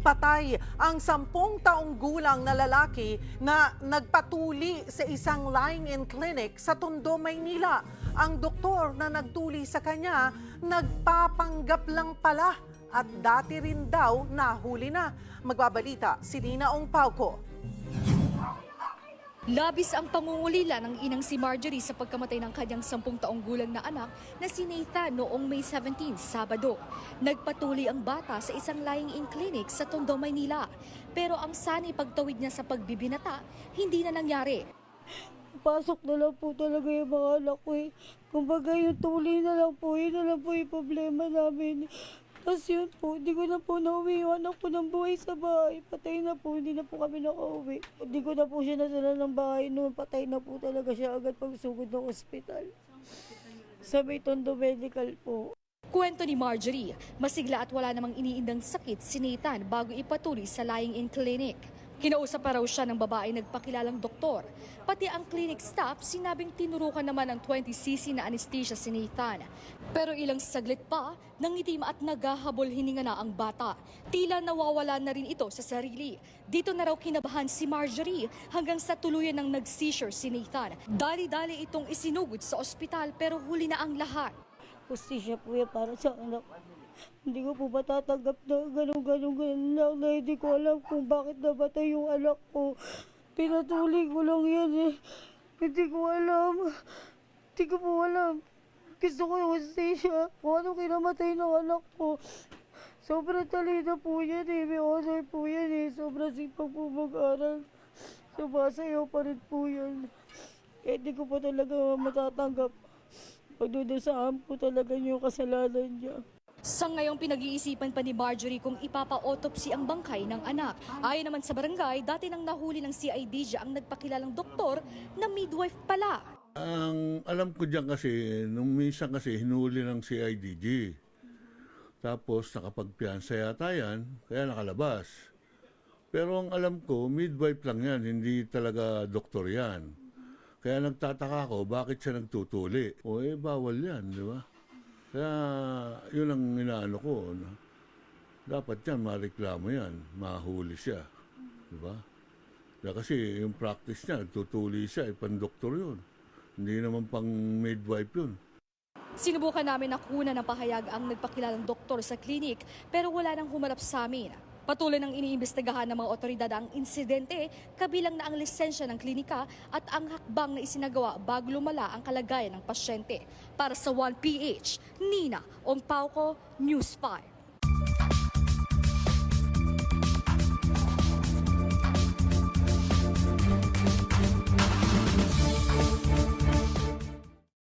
Patay ang 10 taong gulang na lalaki na nagpatuli sa isang lying-in clinic sa Tondo, Maynila. Ang doktor na nagtuli sa kanya, nagpapanggap lang pala at dati rin daw nahuli na. Magbabalita si Nina Ong Pauco. Labis ang pangungulila ng inang si Marjorie sa pagkamatay ng kanyang 10 taong gulang na anak na si Nathan noong May 17, Sabado. Nagpatuloy ang bata sa isang lying-in clinic sa Tondo, Maynila. Pero ang sanay pagtawid niya sa pagbibinata, hindi na nangyari. Pasok na lang po talaga yung mga anak ko eh. Kumbaga yung tuloy na lang po, yun na lang po yung problema namin. Tapos yun po, hindi ko na po nauwi yung anak ko ng buhay sa bahay. Patay na po, hindi na po kami nakauwi. Hindi ko na po siya nadala ng bahay noon. Patay na po talaga siya agad pagsugod ng ospital. Sa may Tondo Medical po. Kwento ni Marjorie, masigla at wala namang iniindang sakit si Nathan bago ipatuloy sa lying-in clinic. Kinausap pa raw siya ng babae nagpakilalang doktor. Pati ang clinic staff sinabing tinurukan naman ng 20cc na anesthesia si Nathan. Pero ilang saglit pa, nangitim at naghahabol hininga na ang bata. Tila nawawala na rin ito sa sarili. Dito na raw kinabahan si Marjorie hanggang sa tuluyan ng nag-seizure si Nathan. Dali-dali itong isinugod sa ospital pero huli na ang lahat. Hustisya po yan para sa anak. Hindi ko po matatanggap na ganun lang na hindi ko alam kung bakit nabatay yung anak ko. Pinatuloy ko lang yan eh. Hindi ko alam. Hindi ko po alam. Gusto ko yung hustisya. Kung ano kinamatay ng anak ko. Sobrang talino po yan eh. May honor po yan eh. Sobrang sipag po mag-aral. Sumasayaw pa rin po yan. Eh, hindi ko po talaga matatanggap. Pagdudusaan po talaga yung kasalanan niya. Sa ngayong pinag-iisipan pa ni Marjorie kung ipapa-autopsy ang bangkay ng anak. Ayon naman sa barangay, dati nang nahuli ng CIDG ang nagpakilalang doktor na midwife pala. Ang alam ko dyan kasi, nung minsan kasi hinuli ng CIDG. Tapos nakapagpiansa yata yan, kaya nakalabas. Pero ang alam ko, midwife lang yan, hindi talaga doktor yan. Kaya nagtataka ko, bakit siya nagtutuli? O bawal yan, di ba? Kaya yun ang inaano ko. Dapat yan, mareklamo yan, mahuli siya. Di ba? Kasi yung practice niya, nagtutuli siya, pan-doktor yun. Hindi naman pang midwife yun. Sinubukan namin na kunan ng pahayag ang nagpakilalang doktor sa klinik pero wala nang humarap sa amin. Patuloy nang iniimbestigahan ng mga otoridad ang insidente, kabilang na ang lisensya ng klinika at ang hakbang na isinagawa bago lumala ang kalagayan ng pasyente. Para sa 1PH, Nina Ong Pauco, News 5.